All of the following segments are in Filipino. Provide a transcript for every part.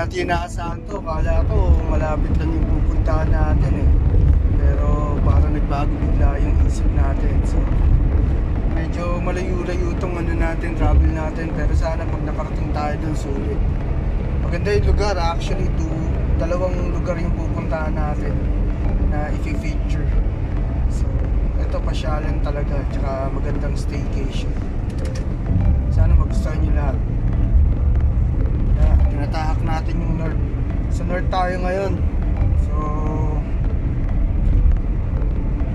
natin inaasahan to. Kala ko malapit lang yung pupuntahan natin eh. Pero parang nagbago bigla yung isip natin. So medyo malayo-layo itong ano natin, travel natin. Pero sana pag nakarating tayo dun, sulit. Maganda yung lugar, actually. Dalawang lugar yung pupuntahan natin na i-feature. So ito pasyalan talaga, tsaka magandang staycation. Sana magustuhan nyo lahat. Tinatahak natin yung north. Sa north tayo ngayon. So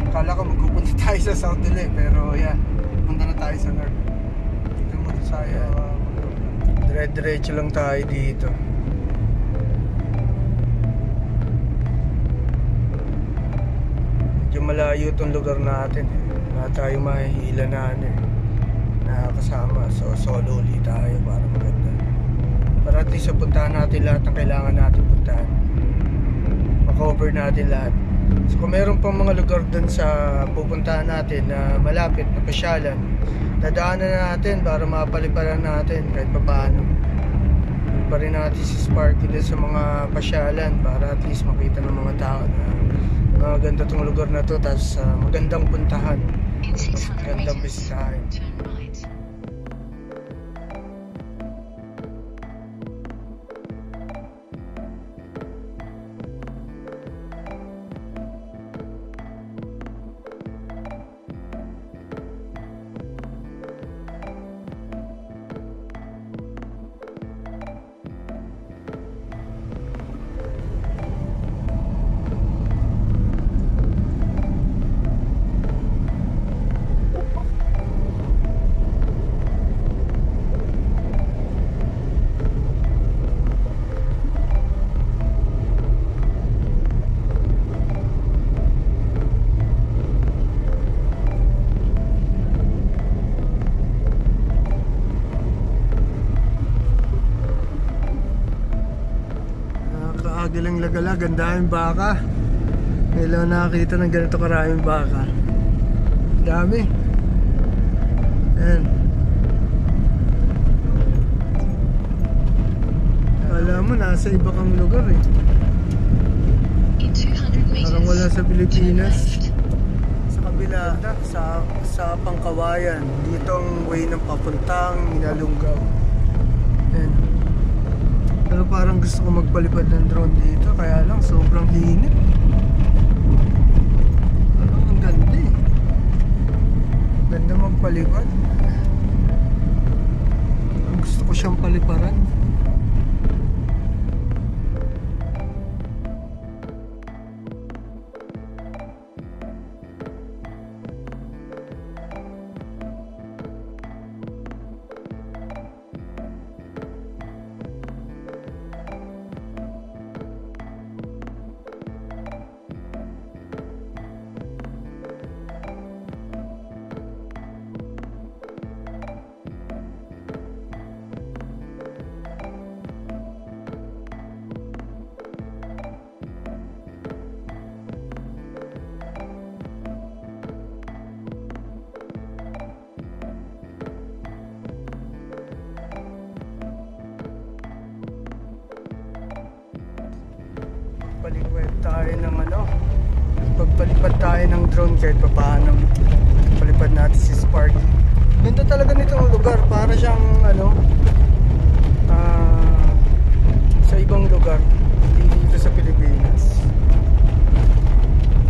akala ko magpupunta tayo sa south ulit, pero yan, punta na tayo sa north. Dito mo tayo, dire-diretso lang tayo dito. Medyo malayo itong lugar natin eh. Wala tayo mahihila na ano eh, nakakasama. So solo ulit tayo para maganda, para at least puntahan natin lahat ng kailangan natin puntahan, makover natin lahat. So kung meron pang mga lugar dun sa pupuntahan natin na malapit na pasyalan, dadaanan na natin para mapaliparan natin kahit pa paano. Pa rin natin si Sparky dun sa mga pasyalan para at least makita ng mga tao na maganda tong lugar na to, tapos magandang puntahan, magandang bisitahin. Galang lagala, ganda yung baka. Kailan nakakita ng ganito karaming baka. Dami. Ayan. Kala mo nasa iba kang lugar eh. Parang wala sa Pilipinas. Sa kabila, sa Pangkawayan. Dito ang way ng papuntang Minalungaw. Ayan. Pero parang gusto ko magpalipad ng drone dito, kaya lang sobrang init. Ang ganda eh. Ganda magpalipad. Gusto ko siyang paliparan. Pagpalipad tayo ng pagpalipad tayo ng drone kahit pa paano. Palipad natin si Sparky. Ganda talaga nitong lugar, para siyang sa ibang lugar, hindi dito sa Pilipinas.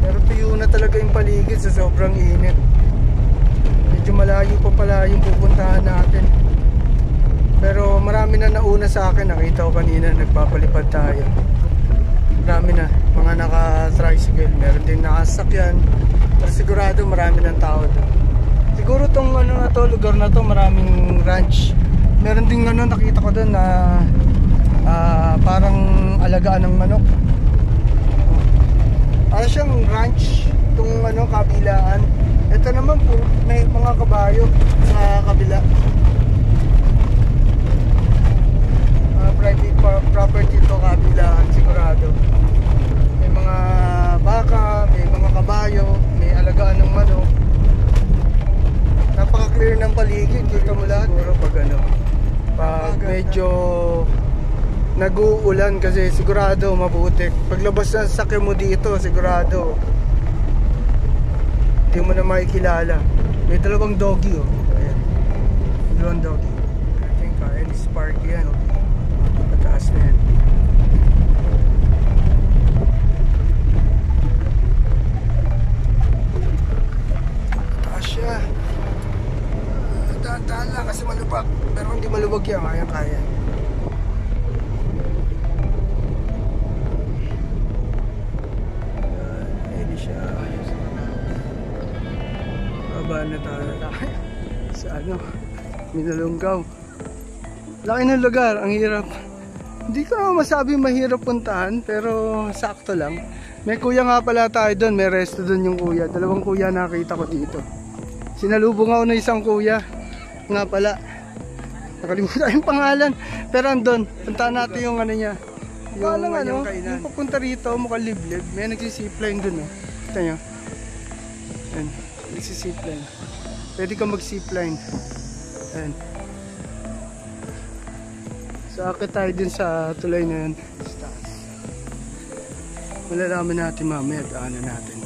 Pero tuyo na talaga yung paligid sa sobrang init. Medyo malayo pa pala yung pupuntahan natin. Pero marami na nauna sa akin, nakita ko kanina nagpapalipad tayo. Marami na, mga naka-tricycle, meron din nakasakyan. Pero sigurado marami ng tao doon. Siguro tong na to, lugar na to, maraming ranch. Meron din nakita ko doon na parang alagaan ng manok. Para siyang ranch, itong kabilaan. Ito naman po, may mga kabayo sa kabila. Private property to, kabilaan sigurado. May mga baka, may mga kabayo, may alagaan ng manok. Napaka-clear ng paligid, kita mo lahat. Pero pag medyo nag-uulan kasi sigurado mabutik. Paglabas ng sasakyan mo dito, sigurado hindi mo na makikilala. May dalawang doggy oh. Ayan. Dalawang doggy. I think and spark yan. Mataas na yan. Mataas siya. Dahan-dahan lang kasi malubak. Pero hindi malubak yan. Kaya-kaya. Babaan na tayo sa ano, Minalunggaw. Laki ng lugar, ang hirap. Hindi ko naman masabi mahirap puntahan, pero sakto lang. May kuya nga pala tayo doon, may resto doon yung kuya. Dalawang kuya nakita ko dito. Sinalubong ako ng isang kuya. Nga pala, nakalimutan yung pangalan. Pero andun, puntahan natin yung ano niya. Yung ano, yung papunta rito, mukhang liblib. May nagsisipline doon oh. Kita nyo. Ayan. Nagsisipline. Pwede ka mag-zipline. Ayan. So akit tayo dun sa tulay na yun. Malalaman natin mamaya daanan natin.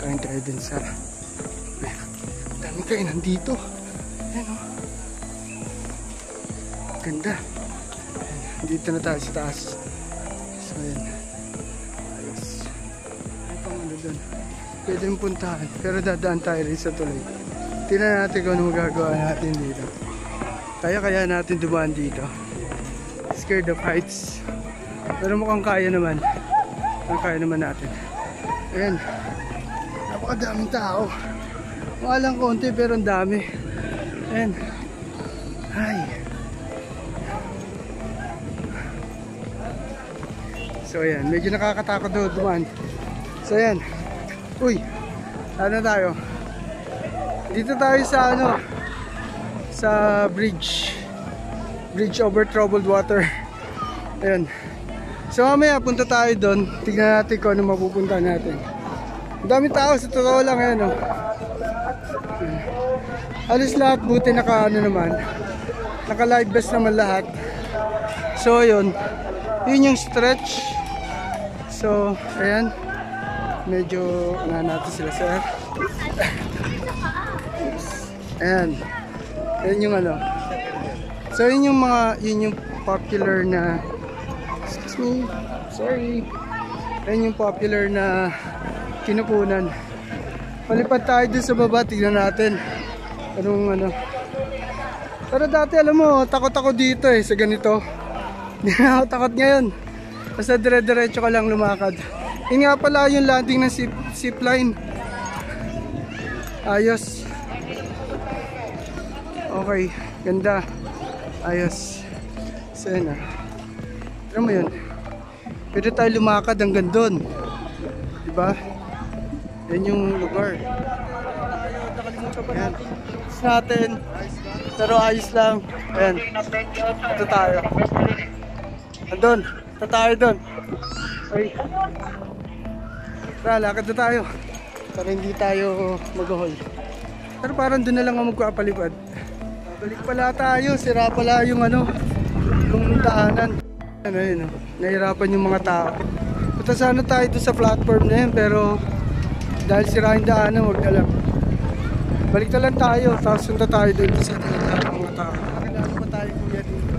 Kain tayo dun sa dami kainan dito. Ayan o. Ganda. Ayan. Dito na tayo sa taas. So ayan. Ayos. Ay pang ano dun. Pwede yung puntahan, pero dadaan tayo rin sa tulay. Tingnan natin kung ano magagawa natin dito. Kaya natin dumaan dito. Scared of heights. Pero mukhang kaya naman. Mukhang kaya naman natin. Ayan. Napakadaming tao. Mukha lang konti pero ang dami. Ayan. Ay. So ayan, medyo nakakatakot doon dumaan. So ayan. Uy, ano tayo? Dito tayo sa ano, sa bridge over troubled water. Ayan. So mamaya punta tayo doon. Tignan natin kung ano mapupunta natin. Ang daming tao, sa totoo lang yan oh. Alis lahat, buti naka ano naman, naka live vest naman lahat. So yun, yun yung stretch. So ayan, medyo natin sila sir. Ayan. Ayan yung ano. So yun yung mga, yun yung popular na, excuse me, sorry. Ayan yung popular na kinukunan. Malipad tayo dun sa baba, tignan natin anong ano. Pero dati alam mo, takot ako dito sa ganito. Hindi na ako takot ngayon. Basta dire-diretso ka lang lumakad. Yun nga pala yung landing ng zipline. Ayos. Okay, ganda. Ayos. So yun na. Alam mo yun, pwede tayo lumakad hanggang doon. Diba? Yan yung lugar. Ayan. Natin. Pero ayos lang. Ayan. Ito tayo. Andun. Ito tayo doon. Ay. Tara, lakad na tayo. Para hindi tayo mag-hol. Pero parang doon na lang ako magpapalipad. Balik pala tayo. Sira pala yung ano, yung daanan. Ano yun, nahirapan yung mga tao. Punta sana tayo doon sa platform na yun, pero dahil sira yung daanan, wag na lang. Balik na lang tayo, tapos sunta tayo doon sa daanan ng mga tao. Nakilala pa tayo kuya dito.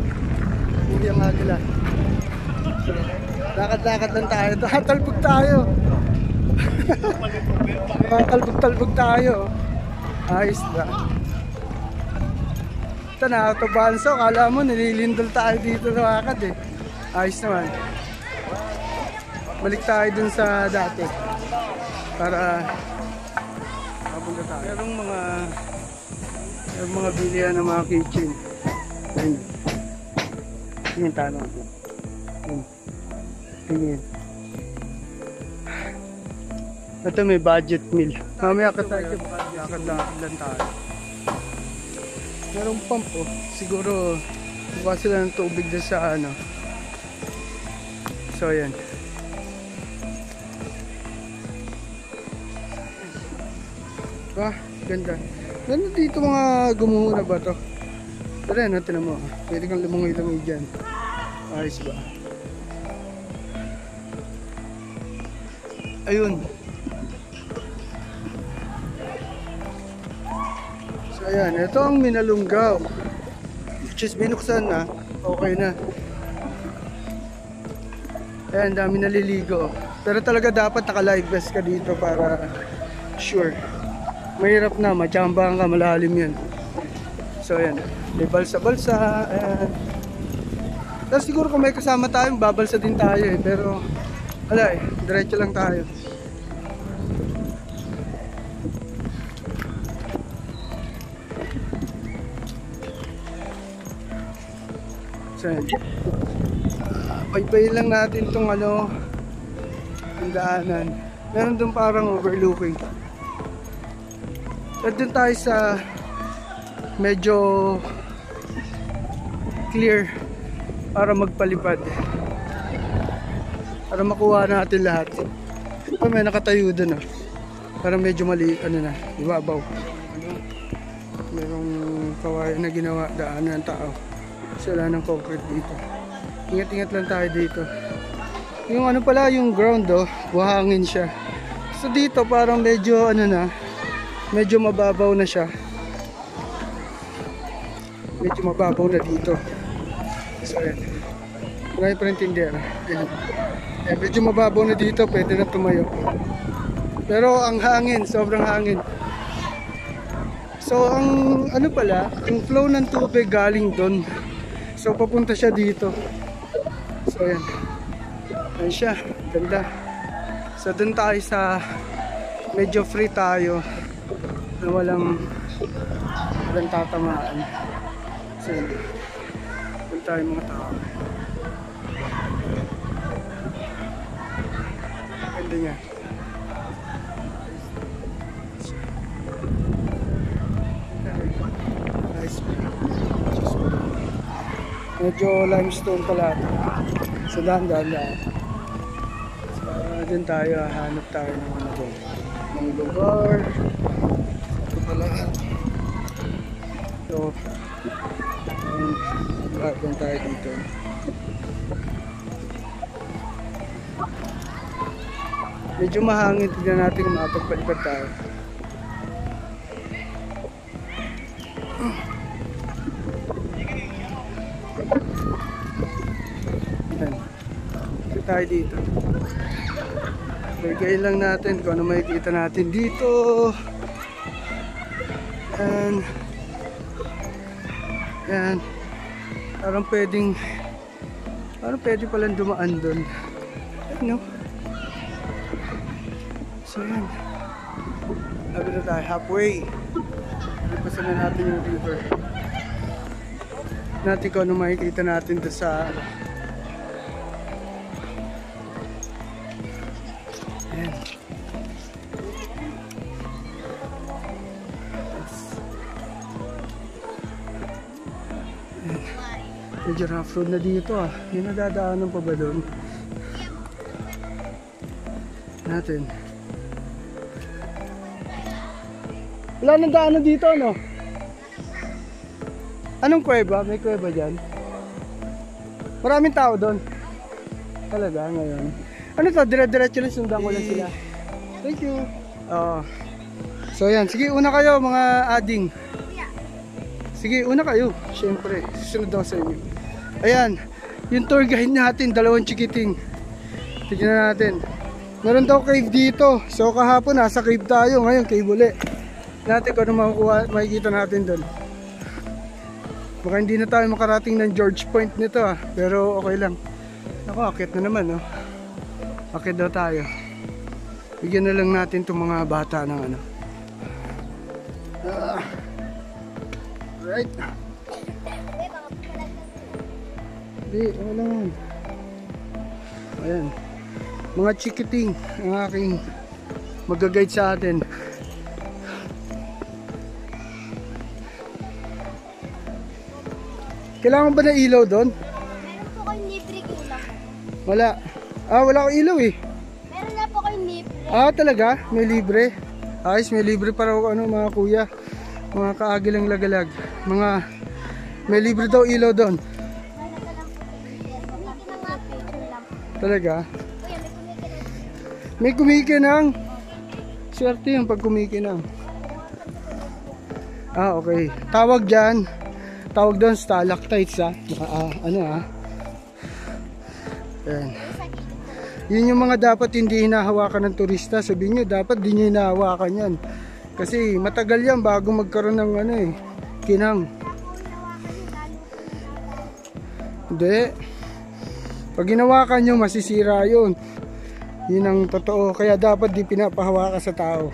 Hindi ang agila. So, lakad-lakad lang tayo. Talbog tayo. Talbog tayo. Ayos na. Ito na, autobanso. Kala mo, nililindol tayo dito sa lakad Ayos naman. Balik tayo dun sa dati. Para mapunta tayo. Merong mga bilihan ng mga kitchen. Ayun. Tingin tayo. Tingin. Ito may budget meal. Mamaya ka tayo. Lakad lang tayo. Merong pump siguro buka sila ng tubig na sa ano. So yan. Diba? Ganda. Ganda dito mga gumuho na ba to? Pero yan, tinan mo. Pwede kang lumungoy-lungoy dyan. Ayos ba? Ayun. So ayan, ito ang Minalungaw. Which is binuksan na. Okay na. Ayan, dami naliligo. Pero talaga dapat naka-life vest ka dito para sure. Mahirap na, machambang ka, malalim yan. So ayan, may balsa-balsa. Ayan. Tapos siguro kung may kasama tayo, babalsa din tayo eh. Pero wala eh, diretso lang tayo. So ayan. Baybayin lang natin itong ano, yung daanan. Meron doon parang overlooking. At doon tayo sa medyo clear para magpalipad. Para makuha natin lahat. Oh, may nakatayo doon ah. Para medyo mali, ano na, ibabaw. Merong kawayan na ginawa, daanan ng tao. Kasi wala ng concrete dito. Ingat-ingat lang tayo dito. Yung ano pala, yung ground oh, buhangin siya. So dito parang medyo ano na, medyo mababaw na siya. Medyo mababaw na dito. So ayan. Marami pa rin tindera. Ayan. Ayan, medyo mababaw na dito, pwede na tumayo. Pero ang hangin, sobrang hangin. So ang ano pala, yung flow ng tubig galing doon. So papunta siya dito. So ayan. Ayan siya, ganda. So dun tayo sa medyo free tayo na walang tatamaan. So ayan. Dun tayo mga tao. Ganda niya. Nice. Medyo limestone pala ito. So dahan-dahan. So dun tayo, hanap tayo ng ano doon. Ng lugar. Ito pala. So doon tayo dito. Medyo mahangin. Tignan natin kung mapagpalipad tayo. Tayo dito. Bigay lang natin kung ano makikita natin dito. And yan. Parang pwede palang dumaan doon. No? So yan. Sabi na tayo, halfway. Lipasan na natin yung river. Natin kung ano makikita natin doon sa medyo rough road na dito ah. Hindi nadadaanan pa ba doon? Natin. Wala nang daanan dito ano? Anong kuweba? May kuweba dyan? Maraming tao doon. Talaga ngayon. Ano to? Dire-diretso lang, sundan ko lang sila. Thank you. So yan. Sige, una kayo mga ading. Sige, una kayo. Siyempre, susunod ako sa inyo. Ayan, yung tour guide natin, dalawang chikiting. Tignan natin. Meron daw cave dito. So kahapon nasa cave tayo, ngayon cave uli. Natin kung ano makikita natin doon. Baka hindi na tayo makarating ng George Point nito ah. Pero okay lang. Ako, akit na naman oh. Akit daw tayo. Bigyan na lang natin itong mga bata ng ano. Right. Hindi, wala lang. Ayan. Mga chikiting ang aking mag-guide sa atin. Kailangan ba na ilaw doon? Meron po kayong libre ilaw. Wala. Wala akong ilaw eh. Meron na po kayong libre. Talaga? May libre? Ayos, may libre para ano mga kuya. Mga kaagilang lagalag. May libre daw ilaw doon. Talaga? Kuya, may kumikinig. May kumikinang. Swerte yung pag kumikinang. Ah, okay. Tawag dyan. Tawag doon stalactites ha. Ano ha. Ayan. Yun yung mga dapat hindi hinahawakan ng turista. Sabihin nyo, dapat di nyo hinahawakan yan. Kasi matagal yan bago magkaroon ng ano eh, kinang. Hindi. Pag hinawakan nyo, masisira yun. Yun ang totoo. Kaya dapat di pinapahawakan sa tao.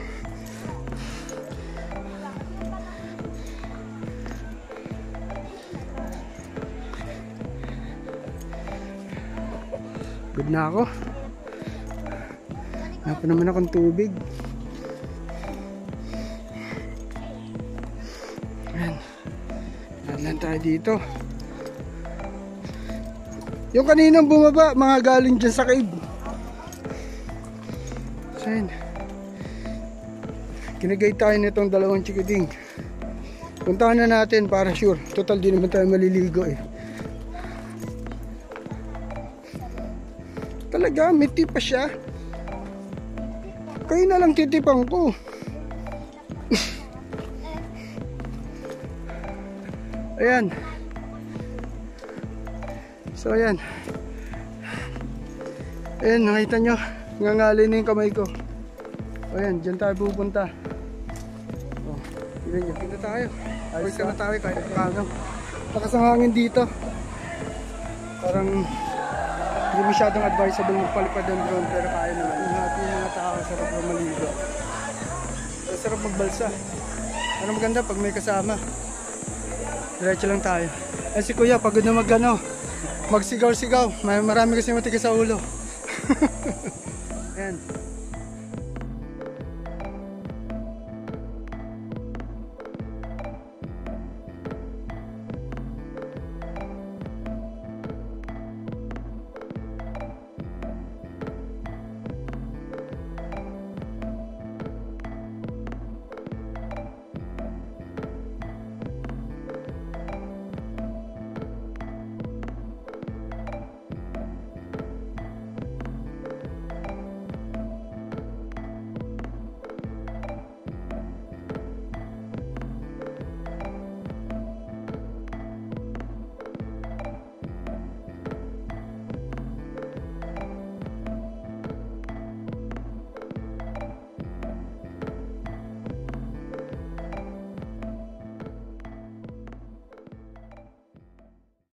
Good na ako. Wala pa naman akong tubig. Ayan. Nadlan tayo dito. Yung kaninang bumaba, mga galing dyan sa cave. So yun. Kinagay tayo nitong dalawang chikiting. Puntahan na natin para sure. Total di naman tayo maliligo eh. Talaga, may tip pa siya. Kayo na lang titipan ko. Ayan. So ayan. Ayan, nakita nyo. Ngangalin na yung kamay ko. Ayan, dyan tayo pupunta. Oh, yun nyo. Pinta tayo. Ayos ka na tayo kahit kangang. Lakas ang hangin dito. Parang hindi masyadong advisable magpalipad ng drone, pero kaya naman. Yung ating mga tao, sarap na maligo. Sarap magbalsa. Ano maganda pag may kasama. Diretso lang tayo. Eh si kuya, pagod na magsigaw-sigaw. Marami kasi matigas sa ulo. Ayan.